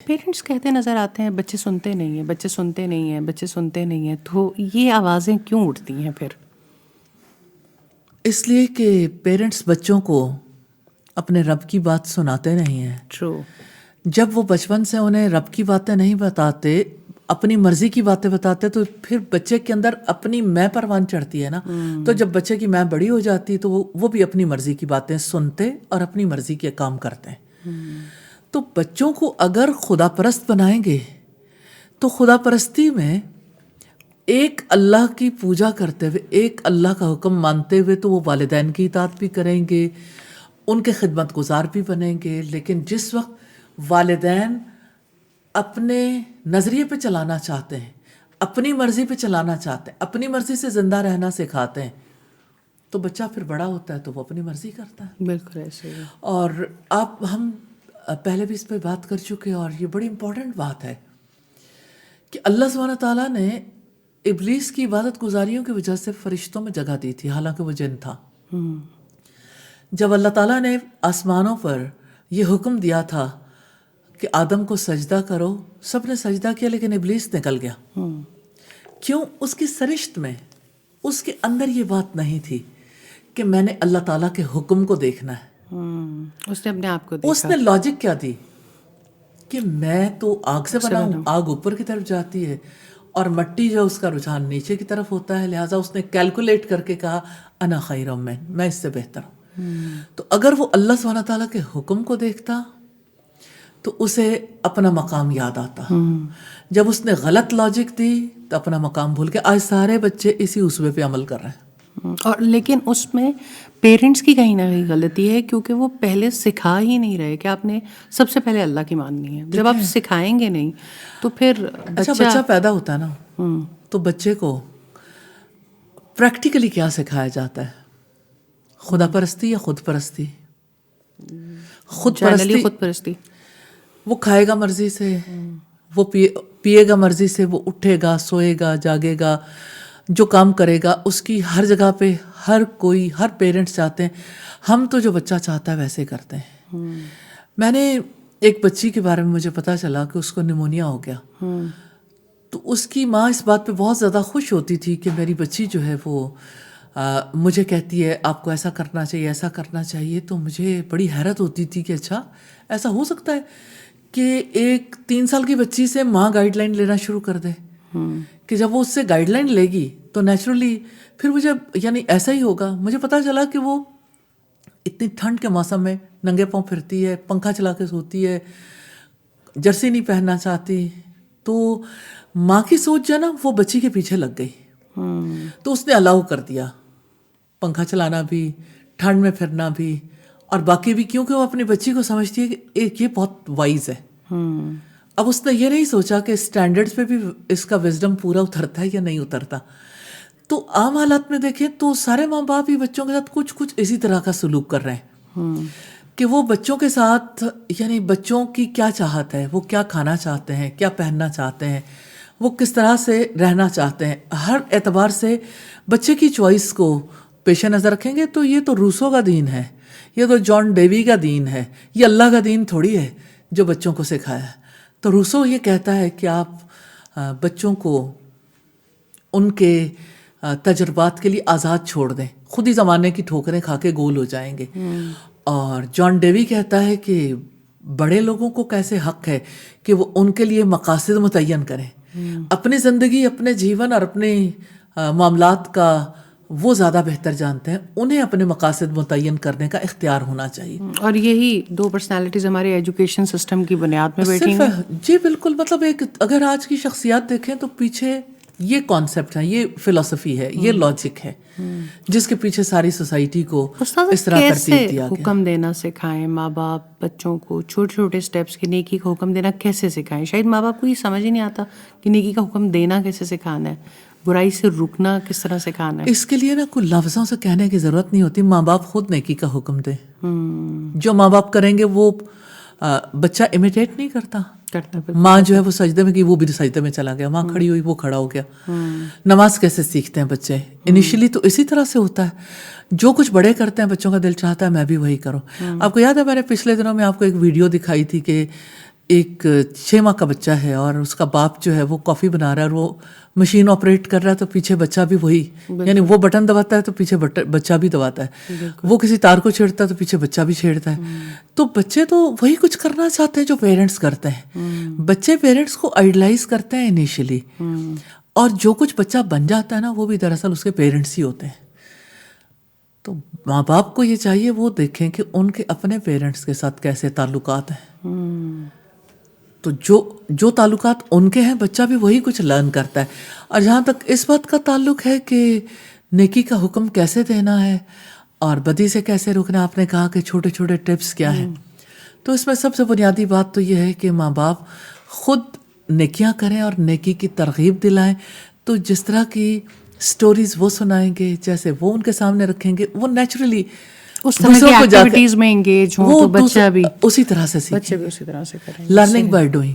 Parents کہتے نظر آتے ہیں بچے سنتے نہیں ہیں، بچے سنتے نہیں ہیں، بچے سنتے نہیں ہیں، تو یہ آوازیں کیوں اٹھتی ہیں پھر؟ اس لیے کہ پیرنٹس بچوں کو اپنے رب کی بات سناتے نہیں ہیں. ٹرو. جب وہ بچپن سے انہیں رب کی باتیں نہیں بتاتے، اپنی مرضی کی باتیں بتاتے، تو پھر بچے کے اندر اپنی میں پروان چڑھتی ہے نا. تو جب بچے کی میں بڑی ہو جاتی ہے تو وہ بھی اپنی مرضی کی باتیں سنتے اور اپنی مرضی کے کام کرتے ہیں. تو بچوں کو اگر خدا پرست بنائیں گے تو خدا پرستی میں ایک اللہ کی پوجا کرتے ہوئے، ایک اللہ کا حکم مانتے ہوئے، تو وہ والدین کی اطاعت بھی کریں گے، ان کے خدمت گزار بھی بنیں گے. لیکن جس وقت والدین اپنے نظریے پہ چلانا چاہتے ہیں، اپنی مرضی پہ چلانا چاہتے ہیں، اپنی مرضی سے زندہ رہنا سکھاتے ہیں، تو بچہ پھر بڑا ہوتا ہے تو وہ اپنی مرضی کرتا ہے. بالکل ایسے ہی. اور ہم پہلے بھی اس پہ بات کر چکے، اور یہ بڑی امپورٹنٹ بات ہے کہ اللہ سبحانہ تعالیٰ نے ابلیس کی عبادت گزاریوں کی وجہ سے فرشتوں میں جگہ دی تھی، حالانکہ وہ جن تھا. جب اللہ تعالیٰ نے آسمانوں پر یہ حکم دیا تھا کہ آدم کو سجدہ کرو، سب نے سجدہ کیا، لیکن ابلیس نکل گیا. کیوں؟ اس کی سرشت میں، اس کے اندر یہ بات نہیں تھی کہ میں نے اللہ تعالیٰ کے حکم کو دیکھنا ہے. اس نے اپنے آپ کو دیکھا. اس نے لاجک کیا دی کہ میں تو آگ سے بنا ہوں، آگ اوپر کی طرف جاتی ہے اور مٹی جو اس کا رجحان نیچے کی طرف ہوتا ہے، لہٰذا اس نے کیلکولیٹ کر کے کہا انا خیر من، میں اس سے بہتر ہوں. تو اگر وہ اللہ سبحانہ تعالیٰ کے حکم کو دیکھتا تو اسے اپنا مقام یاد آتا. جب اس نے غلط لاجک دی تو اپنا مقام بھول کے آج سارے بچے اسی اسوے پہ عمل کر رہے ہیں. اور لیکن اس میں پیرنٹس کی کہیں نہ کہیں غلطی ہے، کیونکہ وہ پہلے سکھا ہی نہیں رہے کہ آپ نے سب سے پہلے اللہ کی ماننی ہے. جب آپ سکھائیں گے نہیں تو پھر بچہ پیدا ہوتا ہے نا، تو بچے کو پریکٹیکلی کیا سکھایا جاتا ہے؟ خدا پرستی یا خود پرستی؟ خود پرستی. وہ کھائے گا مرضی سے، وہ پیے گا مرضی سے، وہ اٹھے گا، سوئے گا، جاگے گا، جو کام کرے گا اس کی ہر جگہ پہ ہر پیرنٹس چاہتے ہیں ہم تو جو بچہ چاہتا ہے ویسے کرتے ہیں. میں نے ایک بچی کے بارے میں مجھے پتا چلا کہ اس کو نیمونیا ہو گیا. تو اس کی ماں اس بات پہ بہت زیادہ خوش ہوتی تھی کہ میری بچی جو ہے وہ مجھے کہتی ہے آپ کو ایسا کرنا چاہیے، ایسا کرنا چاہیے. تو مجھے بڑی حیرت ہوتی تھی کہ اچھا ایسا ہو سکتا ہے کہ ایک 3 سال کی بچی سے ماں گائیڈ لائن لینا شروع کر دے، کہ جب وہ اس سے گائیڈ لائن لے گی تو نیچرلی پھر مجھے یعنی ایسا ہی ہوگا. مجھے پتا چلا کہ وہ اتنی ٹھنڈ کے موسم میں ننگے پاؤں پھرتی ہے، پنکھا چلا کے سوتی ہے، جرسی نہیں پہننا چاہتی. تو ماں کی سوچ جو ہے نا وہ بچی کے پیچھے لگ گئی. تو اس نے الاؤ کر دیا پنکھا چلانا بھی، ٹھنڈ میں پھرنا بھی، اور باقی بھی، کیونکہ وہ اپنی بچی کو سمجھتی ہے کہ یہ بہت وائز ہے. اب اس نے یہ نہیں سوچا کہ اسٹینڈرڈز پہ بھی اس کا وزڈم پورا اترتا ہے یا نہیں اترتا. تو عام حالات میں دیکھیں تو سارے ماں باپ ہی بچوں کے ساتھ کچھ اسی طرح کا سلوک کر رہے ہیں کہ وہ بچوں کے ساتھ یعنی بچوں کی کیا چاہت ہے، وہ کیا کھانا چاہتے ہیں، کیا پہننا چاہتے ہیں، وہ کس طرح سے رہنا چاہتے ہیں، ہر اعتبار سے بچے کی چوائس کو پیش نظر رکھیں گے. تو یہ تو روسو کا دین ہے، یہ تو جان ڈیوی کا دین ہے، یہ اللہ کا دین تھوڑی ہے جو بچوں کو سکھایا ہے. تو روسو یہ کہتا ہے کہ آپ بچوں کو ان کے تجربات کے لیے آزاد چھوڑ دیں، خود ہی زمانے کی ٹھوکریں کھا کے گول ہو جائیں گے. اور جان ڈیوی کہتا ہے کہ بڑے لوگوں کو کیسے حق ہے کہ وہ ان کے لیے مقاصد متعین کریں، اپنی زندگی، اپنے جیون اور اپنے معاملات کا وہ زیادہ بہتر جانتے ہیں، انہیں اپنے مقاصد متعین کرنے کا اختیار ہونا چاہیے. اور یہی 2 پرسنالٹیز ہمارے ایجوکیشن سسٹم کی بنیاد میں بیٹھی ہیں. جی بالکل. مطلب اگر آج کی شخصیات دیکھیں تو پیچھے یہ کانسیپٹ ہے، یہ فلسفی ہے، یہ لاجک ہے جس کے پیچھے ساری سوسائٹی کو اس طرح ترتیب دیا گیا. حکم دینا سکھائیں ماں باپ بچوں کو، چھوٹے چھوٹے سٹیپس کی نیکی کا حکم دینا کیسے سکھائیں. شاید ماں باپ کو یہ سمجھ ہی نہیں آتا کہ نیکی کا حکم دینا کیسے سکھانا ہے، برائی سے رکنا کس طرح سکھانا ہے. اس کے لیے نا کوئی لفظوں سے کہنے کی ضرورت نہیں ہوتی. ماں باپ خود نیکی کا حکم دیں. جو ماں باپ کریں گے وہ بچہ امیٹیٹ نہیں کرتا. ماں جو ہے وہ سجدے میں گئی، وہ بھی سجدے میں چلا گیا. ماں کھڑی ہوئی، وہ کھڑا ہو گیا. نماز کیسے سیکھتے ہیں بچے؟ انیشلی تو اسی طرح سے ہوتا ہے. جو کچھ بڑے کرتے ہیں بچوں کا دل چاہتا ہے میں بھی وہی کروں. آپ کو یاد ہے میں نے پچھلے دنوں میں آپ کو ایک ویڈیو دکھائی تھی کہ ایک 6 ماہ کا بچہ ہے اور اس کا باپ جو ہے وہ کافی بنا رہا ہے اور وہ مشین آپریٹ کر رہا ہے تو پیچھے بچہ بھی وہی، یعنی وہ بٹن دباتا ہے تو پیچھے بچہ بھی دباتا ہے، وہ کسی تار کو چھیڑتا ہے تو پیچھے بچہ بھی چھیڑتا ہے. تو بچے تو وہی کچھ کرنا چاہتے ہیں جو پیرنٹس کرتے ہیں. بچے پیرنٹس کو آئیڈلائز کرتے ہیں انیشلی، اور جو کچھ بچہ بن جاتا ہے نا وہ بھی دراصل اس کے پیرنٹس ہی ہوتے ہیں. تو ماں باپ کو یہ چاہیے وہ دیکھیں کہ ان کے اپنے پیرنٹس کے ساتھ کیسے تعلقات ہیں. تو جو تعلقات ان کے ہیں بچہ بھی وہی کچھ لرن کرتا ہے. اور جہاں تک اس بات کا تعلق ہے کہ نیکی کا حکم کیسے دینا ہے اور بدی سے کیسے روکنا، آپ نے کہا کہ چھوٹے چھوٹے ٹپس کیا ہیں، تو اس میں سب سے بنیادی بات تو یہ ہے کہ ماں باپ خود نیکیاں کریں اور نیکی کی ترغیب دلائیں. تو جس طرح کی سٹوریز وہ سنائیں گے، جیسے وہ ان کے سامنے رکھیں گے، وہ نیچرلی اس طرح کی ایکٹیویٹیز میں انگیج ہوں تو بچہ بھی اسی طرح سے بچے بھی اسی طرح سے کریں. Learning by doing.